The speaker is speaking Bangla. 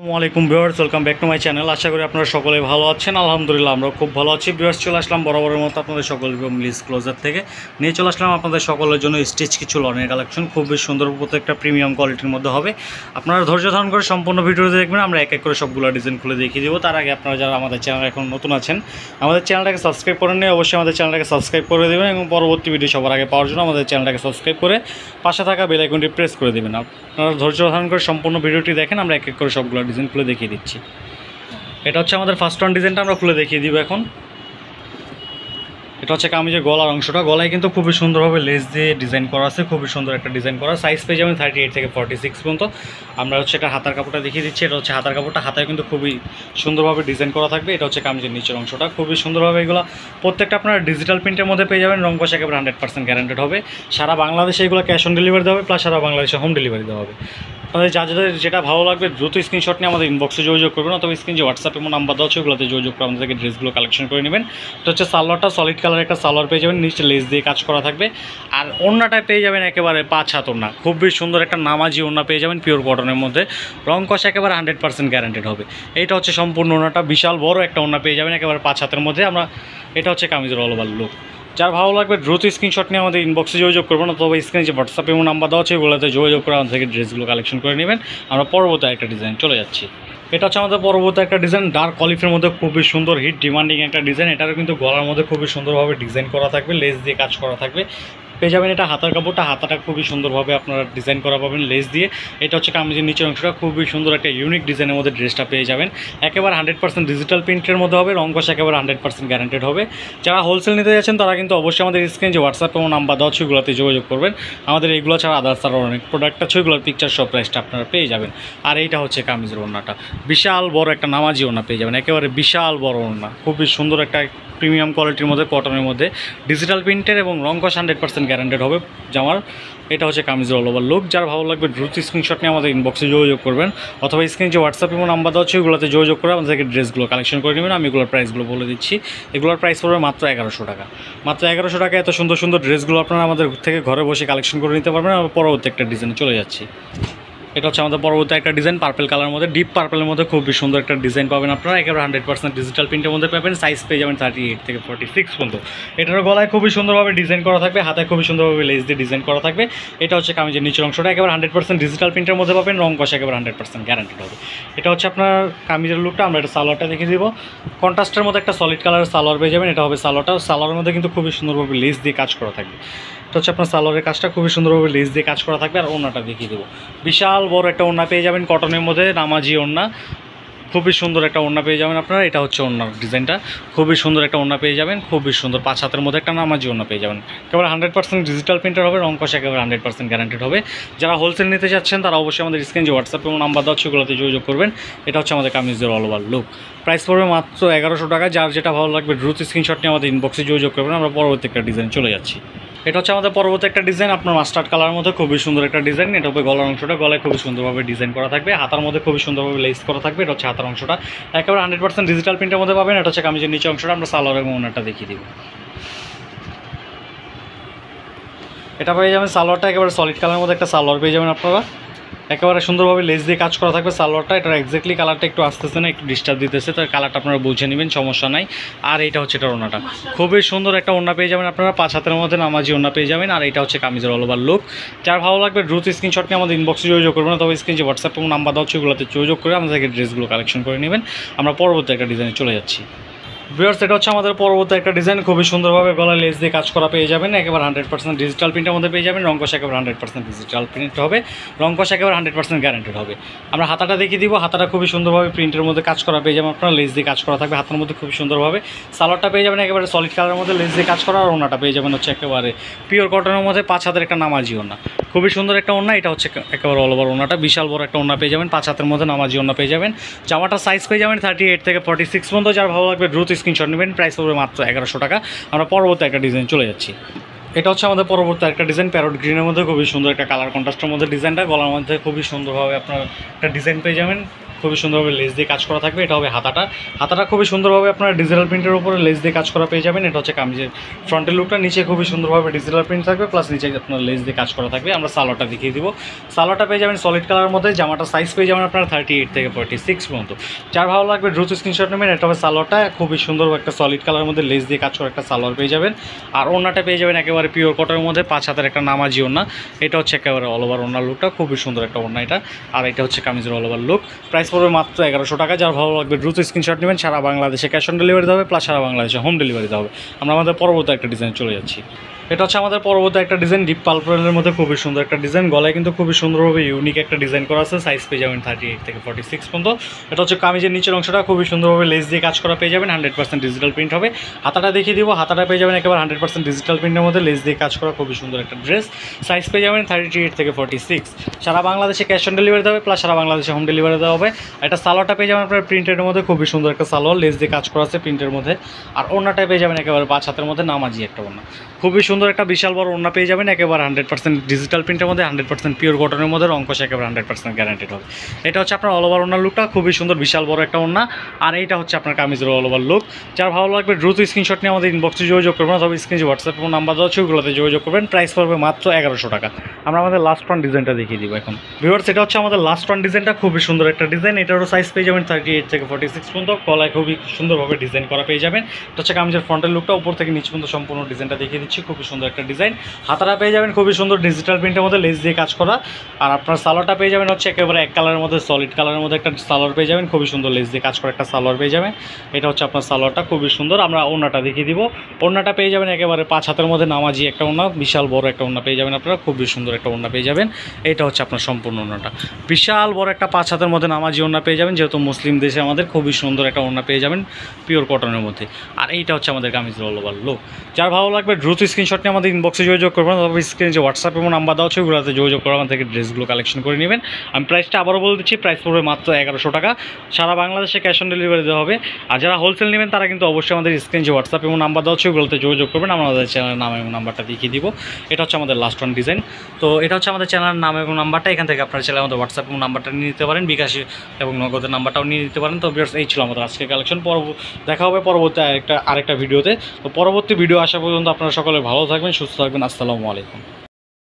আসসালামাইকুম viewers, welcome back to my channel. আশা করি আপনারা সকলে ভালো আছেন। আলহামদুলিল্লাহ আমরা খুব ভালো আছি। ভিউয়ার্স, চলে আসলাম বরাবরের মতো আপনাদের সকল লিস ক্লোজার থেকে নিয়ে চলে আসলাম আপনাদের সকলের জন্য স্টিচ কিছু লনের কালেকশন। খুবই সুন্দর, প্রত্যেকটা প্রিমিয়াম কোয়ালিটির মধ্যে হবে। আপনারা ধৈর্য ধারণ করে সম্পূর্ণ ভিডিও দেখবেন। আমরা এক এক করে সবগুলো ডিজাইন খুলে দেখিয়ে দেবো। তার আগে আপনারা যারা আমাদের চ্যানেল এখন নতুন আছেন, আমাদের চ্যানেলটাকে সাবস্ক্রাইব করে নিয়ে অবশ্যই আমাদের চ্যানেলটাকে সাবস্ক্রাইব করে দেবেন এবং পরবর্তী ভিডিও সবার আগে পাওয়ার জন্য আমাদের চ্যানেলটাকে সাবস্ক্রাইব করে পাশে থাকা বেল আইকনটি প্রেস করে দেবেন। আপনারা ধৈর্য ধারণ করে সম্পূর্ণ ভিডিওটি দেখেন। আমরা এক এক করে সবগুলো ডিজাইন খুলে দেখিয়ে দিচ্ছি। এটা হচ্ছে আমাদের ফার্স্ট ওয়ান ডিজাইনটা আমরা খুলে দেখিয়ে দিব এখন। এটা হচ্ছে কামিজের গলার অংশটা। গলায় কিন্তু খুবই সুন্দরভাবে লেস দিয়ে ডিজাইন করা আছে, খুবই সুন্দর একটা ডিজাইন করা। সাইজ পেয়ে যাবেন 38 থেকে 46 পর্যন্ত। আমরা হচ্ছে এটা হাতার কাপড়টা দেখিয়ে দিচ্ছি। এটা হচ্ছে হাতার কাপড়টা, হাতায় কিন্তু খুবই সুন্দরভাবে ডিজাইন করা থাকবে। এটা হচ্ছে কামিজের নিচের অংশটা, খুবই সুন্দরভাবে এগুলো প্রত্যেকটা আপনারা ডিজিটাল প্রিন্টের মধ্যে পেয়ে যাবেন। রং কষ একেবারে 100% গ্যারান্টেড হবে। সারা বাংলাদেশে এগুলো ক্যাশ অন ডেলিভারি দেওয়া হবে, প্লাস সারা বাংলাদেশে হোম ডেলিভারি দেওয়া হবে। আপনাদের যাদের যেটা ভালো লাগবে দ্রুত স্ক্রিনশট নিয়ে আমাদের ইনবক্সে যোগাযোগ করবেন, অথবা স্ক্রিন যে হোয়াটসঅ্যাপ এবং নাম্বার দেওয়া আছে ওগুলোতে যোগাযোগ করে আমাদেরকে ড্রেসগুলো কালেকশন করে নেবেন। এটা হচ্ছে সালোয়ারটা, সলিড কালার একটা সালোয়ার পেয়ে যাবেন, নিচে লেস দিয়ে কাজ করা থাকবে। আর ওড়নাটায় পেয়ে যাবেন একেবারে 5 হাত ওড়না, খুবই সুন্দর একটা নামাজি ওড়না পেয়ে যাবেন পিওর কটনের মধ্যে। রং কষ একেবারে 100% গ্যারান্টেড হবে। এইটা হচ্ছে সম্পূর্ণ ওড়নাটা, বিশাল বড় একটা ওড়না পেয়ে যাবেন একেবারে 5 হাতের মধ্যে। এটা হচ্ছে কামিজের অল ওভার লুক। যার ভালো লাগবে দ্রুত স্ক্রিনশট নিয়ে আমাদের ইনবক্সে যোগাযোগ করবেন, অথবা স্ক্রিনে যে হোয়াটসঅ্যাপ এবং নাম্বার দেওয়া আছে ওগুলোতে যোগাযোগ করে আমাদের থেকে ড্রেসগুলো কালেকশন করে নেবেন। আমরা পরবর্তী একটা ডিজাইন চলে যাচ্ছি। এটা হচ্ছে আমাদের পরবর্তী একটা ডিজাইন, ডার্ক অলিভের মধ্যে খুবই সুন্দর হিট ডিমান্ডিং একটা ডিজাইন। এটারও কিন্তু গলার মধ্যে খুবই সুন্দরভাবে ডিজাইন করা থাকবে, লেস দিয়ে কাজ করা থাকবে। পেয়ে যাবেন এটা হাতার কাপড়টা, হাতাটা খুবই সুন্দরভাবে আপনারা ডিজাইন করা পাবেন লেস দিয়ে। এটা হচ্ছে কামিজের নিচের অংশটা, খুবই সুন্দর একটা ইউনিক ডিজাইনের মধ্যে ড্রেসটা পেয়ে যাবেন। একেবারে 100% ডিজিটাল প্রিন্টের মধ্যে হবে, রং কষ একেবারে 100% গ্যারান্টেড হবে। যারা হোলসেল নিতে যাচ্ছেন তারা কিন্তু অবশ্যই আমাদের স্ক্রিনে যে হোয়াটসঅ্যাপ এবং নাম্বার দেওয়া সেগুলোতে যোগাযোগ করবেন। আমাদের এগুলো ছাড়া আদার্স আরও অনেক প্রোডাক্ট আছে, ওইগুলোর পিকচার সব প্রাইসটা আপনারা পেয়ে যাবেন। আর এইটা হচ্ছে কামিজের ওড়নাটা, বিশাল বড় একটা নামাজি ওড়না পেয়ে যাবেন, একেবারে বিশাল বড় ওড়না, খুবই সুন্দর একটা প্রিমিয়াম কোয়ালিটির মধ্যে কটনের মধ্যে ডিজিটাল প্রিন্টের এবং রং কষ 100% গ্যারান্টেড হবে জামার। এটা হচ্ছে কামিজের অল ওভার লুক। যার ভালো লাগবে দ্রুত স্ক্রিনশট নিয়ে আমাদের ইনবক্সে যোগাযোগ করবেন, অথবা স্ক্রিনে যে হোয়াটসঅ্যাপ এবং নাম্বার দেওয়া হচ্ছে ওগুলোতে যোগাযোগ করে আমাদেরকে ড্রেসগুলো কালেকশন করে নেবেন। আমি এগুলোর প্রাইসগুলো বলে দিচ্ছি। এগুলোর প্রাইস পড়বে মাত্র 1100 টাকা। মাত্র 1100 টাকা এত সুন্দর সুন্দর ড্রেসগুলো আপনারা আমাদের থেকে ঘরে বসে কালেকশন করে নিতে পারবেন। আমরা পরবর্তী একটা ডিজাইনে চলে যাচ্ছি। এটা হচ্ছে আমাদের পরবর্তী একটা ডিজাইন, পার্পেল কালার মধ্যে, ডিপ পার্পেলের মধ্যে খুবই সুন্দর একটা ডিজাইন পাবেন আপনারা। একেবারে 100% ডিজিটাল প্রিন্টের মধ্যে পাবেন। সাইজ পেয়ে যাবেন 38 থেকে 46 পর্যন্ত। এটার গলায় খুবই সুন্দরভাবে ডিজাইন করা থাকবে, হাতায় খুবই সুন্দরভাবে লেস দিয়ে ডিজাইন করা থাকবে। এটা হচ্ছে কামিজের নিচের অংশটা, একেবারে 100% ডিজিটাল প্রিন্টের মধ্যে পাবেন। রং কষ একেবারে 100% গ্যারান্টেড হবে। এটা হচ্ছে আপনার কামিজের লুকটা। আমরা এটা সালোয়ারটা দেখিয়ে দিব। কন্ট্রাস্টের মধ্যে একটা সলিড কালারের সালোয়ার পেয়ে যাবেন। এটা হবে সালোয়ারটা। সালোয়ারের মধ্যে কিন্তু খুবই সুন্দরভাবে লেস দিয়ে কাজ করা থাকবে। এটা হচ্ছে আপনার সালোয়ারের কাজটা, খুবই সুন্দরভাবে লেস দিয়ে কাজ করা থাকবে। আর ওড়নাটা দেখিয়ে দেবো, বিশাল বড় একটা ওড়না পেয়ে যাবেন কটনের মধ্যে, নামাজি ওড়না, খুবই সুন্দর একটা ওড়না পেয়ে যাবেন আপনারা। এটা হচ্ছে ওড়নার ডিজাইনটা, খুবই সুন্দর একটা ওড়না পেয়ে যাবেন, খুবই সুন্দর 5 হাতের মধ্যে একটা নামাজি ওড়না পেয়ে যাবেন। একেবারে 100% ডিজিটাল প্রিন্টার হবে, রং কষ একেবারে 100% গ্যারান্টেড হবে। যারা হোলসেল নিতে চাচ্ছেন তারা অবশ্যই আমাদের স্ক্রিনে যে হোয়াটসঅ্যাপ এবং নাম্বার দেওয়া সেগুলোতে যোগাযোগ করবেন। এটা হচ্ছে আমাদের কামিজের অল ওভার লুক। প্রাইস পড়বে মাত্র 1100 টাকা। যার যেটা ভালো লাগবে দ্রুত স্ক্রিনশট নিয়ে আমাদের ইনবক্সে যোগাযোগ করবেন। আমরা পরবর্তী একটা ডিজাইন চলে যাচ্ছি। এটা হচ্ছে আমাদের পরবর্তী একটা ডিজাইন, আপনার মাস্টার্ড কালারের মধ্যে খুবই সুন্দর একটা ডিজাইন। এটা হবে গলার অংশটা, গলায় খুবই সুন্দরভাবে ডিজাইন করা থাকবে, হাতার মধ্যে খুবই সুন্দরভাবে লেস করা থাকবে। এটা হচ্ছে হাতার অংশটা, একেবারে 100% ডিজিটাল প্রিন্টের মধ্যে পাবেন। এটা হচ্ছে কামিজের নিচে অংশটা। আমরা সালোয়ার এবং ওড়নাটা দেখিয়ে দিব। এটা পেয়ে যাবেন সালোয়ারটা, একেবারে সলিড কালারের মধ্যে একটা সালোয়ার পেয়ে যাবেন আপনারা। একেবারে সুন্দরভাবে লেস দিয়ে কাজ করা থাকবে সালোয়ারটা। এটার এক্স্যাক্টলি কালারটা একটু আসতেছে না, একটু ডিস্টার্ব দিতেছে, তার কালারটা আপনারা বুঝে নেবেন, সমস্যা নাই। আর এইটা হচ্ছে এটার ওড়নাটা, খুবই সুন্দর একটা ওড়না পেয়ে যাবেন আপনারা, 5 হাতের মধ্যে নামাজি ওড়না পেয়ে যাবেন। আর এটা হচ্ছে কামিজের অল ওভার লুক। যার ভালো লাগবে দ্রুত স্ক্রিনশট নিয়ে আমাদের ইনবক্সে যোগাযোগ করবেন, তবে স্ক্রিন যে হোয়াটসঅ্যাপ এবং নাম্বার দেওয়া হচ্ছে ওগুলোতে যোগাযোগ করে আমাদেরকে ড্রেসগুলো কালেকশন করে নেবেন। আমরা পরবর্তী একটা ডিজাইনে চলে যাচ্ছি। ভিউয়ার্স, এটা হচ্ছে আমাদের পরবর্তী একটা ডিজাইন, খুবই সুন্দরভাবে গলায় লেস দিয়ে কাজ করা পেয়ে যাবেন। একেবারে 100% ডিজিটাল প্রিন্টের মধ্যে পেয়ে যাবেন। রং কষ একেবারে 100% ডিজিটাল প্রিন্ট হবে, রং কষ একেবারে 100% গ্যারান্টেড হবে। আমরা হাতাটা দেখিয়ে দিব। হাতাটা খুবই সুন্দরভাবে প্রিন্টের মধ্যে কাজ করা পেয়ে যাবেন আপনারা, লেস দিয়ে কাজ করা থাকবে হাতের মধ্যে খুবই সুন্দরভাবে। সালোয়ারটা পেয়ে যাবেন একেবারে সলিড কালারের মধ্যে লেস দিয়ে কাজ করা। আর ওড়নাটা পেয়ে যাবেন হচ্ছে একেবারে পিওর কটনের মধ্যে 5 হাতের একটা নামাজি ওড়না, খুবই সুন্দর একটা ওড়না। এটা হচ্ছে একেবারে অল ওভার ওড়নাটা, বিশাল বড় একটা ওড়না পেয়ে যাবেন, 5 হাতের মধ্যে নামাজি ওড়না পেয়ে যাবেন। জামাটার সাইজ পেয়ে যাবেন 38 থেকে 46 পর্যন্ত। যার ভালো লাগবে দ্রুত স্ক্রিনশট নেবেন। প্রাইস পড়বে মাত্র 1100 টাকা। আমরা পরবর্তী একটা ডিজাইন চলে যাচ্ছি। এটা হচ্ছে আমাদের পরবর্তী একটা ডিজাইন, প্যারট গ্রিনের মধ্যে খুবই সুন্দর একটা কালার কন্ট্রাস্টের মধ্যে ডিজাইনটা। গলার মধ্যে খুবই সুন্দরভাবে আপনার একটা ডিজাইন পেয়ে যাবেন, খুবই সুন্দরভাবে লেস দিয়ে কাজ করা থাকবে। এটা হবে হাতাটা খুবই সুন্দরভাবে আপনারা ডিজিটাল প্রিন্টের উপরে লেস দিয়ে কাজ করা পেয়ে যাবেন। এটা হচ্ছে কামিজের ফ্রন্টের লুকটা, নিচে খুবই সুন্দরভাবে ডিজিটাল প্রিন্ট থাকবে, প্লাস নিচে আপনার লেস দিয়ে কাজ করা থাকবে। আমরা সালোয়ারটা দেখিয়ে দিব। সালোয়ারটা পেয়ে যাবেন সলিড কালারের মধ্যে, জামাটা সাইজ পেয়ে যাবেন আপনারা 38 থেকে 46 পর্যন্ত। যার ভালো লাগবে দ্রুত স্ক্রিনশট নেবেন। এটা হবে সালোয়ারটা, খুবই সুন্দর একটা সলিড কালারের মধ্যে লেস দিয়ে কাজ করা একটা সালোয়ার পেয়ে যাবেন। আর ওড়নাটা পেয়ে যাবেন একেবারে পিওর কটনের মধ্যে, 5 হাতের একটা নামাজি ওড়না। এটা হচ্ছে একেবারে অল ওভার ওড়নার লুকটা, খুবই সুন্দর একটা ওড়না এটা। আর এটা হচ্ছে কামিজের অল ওভার লুক। প্রাইস পড়বে মাত্র 1100 টাকা। যার ভালো লাগবে দ্রুত স্ক্রিনশট নেবেন। সারা বাংলাদেশে ক্যাশ অন ডেলিভারি দেওয়া হবে, প্লাস সারা বাংলাদেশে হোম ডেলিভারি দেওয়া হবে। আমরা আমাদের পরবর্তী একটা ডিজাইন চলে যাচ্ছি। এটা হচ্ছে আমাদের পরবর্তী একটা ডিজাইন, ডিপ পার্পলের মধ্যে খুবই সুন্দর একটা ডিজাইন। গলায় কিন্তু খুবই সুন্দরভাবে ইউনিক একটা ডিজাইন করা আছে। সাইজ পেয়ে যাবেন 38 থেকে 46 পর্যন্ত। এটা হচ্ছে কামিজের নিচের অংশটা খুবই সুন্দরভাবে লেস দিয়ে কাজ করা পেয়ে যাবেন। 100% ডিজিটাল প্রিন্ট হবে। হাতাটা দেখিয়ে দিব। হাতাটা পেয়ে যাবেন একেবারে 100% ডিজিটাল প্রিন্টের মধ্যে লেস দিয়ে কাজ করা খুবই সুন্দর একটা ড্রেস। সাইজ পেয়ে যাবেন 38 থেকে 46। সারা বাংলাদেশে ক্যাশ অন ডেলিভারি দেওয়া হবে, প্লাস সারা বাংলাদেশে হোম ডেলিভারি দেওয়া হবে। এটা সালোয়ারটা পেয়ে যাবেন আপনার প্রিন্টের মধ্যে, খুবই সুন্দর একটা সালোয়ার, লেস দিয়ে কাজ করা আছে প্রিন্টের মধ্যে। আর ওড়নাটা পেয়ে যাবেন একেবারে 5 হাতের মধ্যে নামাজি একটা ওড়না, খুবই সুন্দর একটা বিশাল বড় ওড়না পেয়ে যাবেন। একেবারে 100% ডিজিটাল প্রিন্টের মধ্যে, 100% পিওর কটনের মধ্যে, রংকশ একেবারে 100% গ্যারান্টেড হবে। এটা হচ্ছে আপনার অল ওভার ওড়নার লুকটা, খুবই সুন্দর বিশাল বড় একটা ওড়না। আর এইটা হচ্ছে আপনার কামিজের অল ওভার লুক। যার ভালো লাগবে দ্রুত স্ক্রিনশট নিয়ে আমাদের ইনবক্সে যোগাযোগ করবেন, তবে স্ক্রিনে হোয়াটসঅ্যাপ নাম্বার দেওয়া আছে, ওগুলোতে যোগাযোগ করবেন। প্রাইস পড়বে মাত্র 1100 টাকা। আমরা আমাদের লাস্ট ওয়ান ডিজাইনটা দেখিয়ে দিব এখন ভিউয়ার্স। এটা হচ্ছে আমাদের লাস্ট ওয়ান ডিজাইনটা, খুবই সুন্দর একটা ডিজাইন। এটারও সাইজ পেয়ে যাবেন 38 থেকে 46 পর্যন্ত। গলায় খুবই সুন্দরভাবে ডিজাইন করা পেয়ে যাবেন। এটা হচ্ছে কামিজের ফ্রন্টের লুকটা, উপর থেকে নিচ পর্যন্ত সম্পূর্ণ ডিজাইনটা দেখিয়ে দিচ্ছি। খুবই সুন্দর একটা ডিজাইন। হাতাটা পেয়ে যাবেন খুবই সুন্দর ডিজিটাল প্রিন্টের মধ্যে লেস দিয়ে কাজ করা। আর আপনার সালোয়ারটা পেয়ে যাবেন হচ্ছে একেবারে এক কালারের মধ্যে, সলিড কালারের মধ্যে একটা সালোয়ার পেয়ে যাবেন, খুবই সুন্দর লেস দিয়ে কাজ করা একটা সালোয়ার পেয়ে যাবেন। এটা হচ্ছে আপনার সালোয়ারটা, খুবই সুন্দর। আমরা ওড়নাটা দেখিয়ে দিব। ওড়নাটা পেয়ে যাবেন একেবারে 5 হাতের মধ্যে নামাজি একটা ওড়না, বিশাল বড় একটা ওড়না পেয়ে যাবেন আপনারা, খুবই সুন্দর একটা ওড়না পেয়ে যাবেন। এটা হচ্ছে আপনার সম্পূর্ণ ওড়নাটা, বিশাল বড় একটা 5 হাতের মধ্যে নামাজি ওড়না পেয়ে যাবেন। যেহেতু মুসলিম দেশে আমাদের খুবই সুন্দর একটা ওড়না পেয়ে যাবেন পিওর কটনের মধ্যে। আর এইটা হচ্ছে আমাদের কামিজের অল ওভার লুক। যার ভালো লাগবে দ্রুত স্ক্রিনশট নিয়ে আমাদের ইনবক্সে যোগাযোগ করবেন, তবে স্ক্রিনে যে হোয়াটসঅ্যাপ এবং নাম্বার দেওয়া আছে ওগুলোতে যোগাযোগ করে আমাদের থেকে ড্রেসগুলো কালেকশন করে নেবেন। আমি প্রাইসটা আবারও বলে দিচ্ছি, প্রাইস পড়বে মাত্র 1100 টাকা। সারা বাংলাদেশে ক্যাশ অন ডেলিভারি দেওয়া হবে। আর যারা হোলসেল নেবেন তারা কিন্তু অবশ্যই আমাদের স্ক্রিনে যে হোয়াটসঅ্যাপ এবং নাম্বার দেওয়া আছে ওগুলোতে যোগাযোগ করবেন, আমরা আমাদের চ্যানেলের নাম এবং নাম্বারটা দেখিয়ে দিব। এটা হচ্ছে আমাদের লাস্ট ওয়ান ডিজাইন। তো এটা হচ্ছে আমাদের চ্যানেলের নাম এবং নাম্বারটা। এখান থেকে আপনারা চাইলে আমাদের হোয়াটসঅ্যাপ এবং নাম্বারটা নিয়ে নিতে পারেন, বিকাশে এবং নগদের নাম্বারটাও নিয়ে নিতে পারেন। তো ভিউয়ার্স, এই ছিল আমাদের আজকের কালেকশন। দেখা হবে পরবর্তী আরেকটা ভিডিওতে। তো পরবর্তী ভিডিও আসা পর্যন্ত আপনারা সকলে ভালো থাকবেন, সুস্থ থাকবেন। আসসালামু আলাইকুম।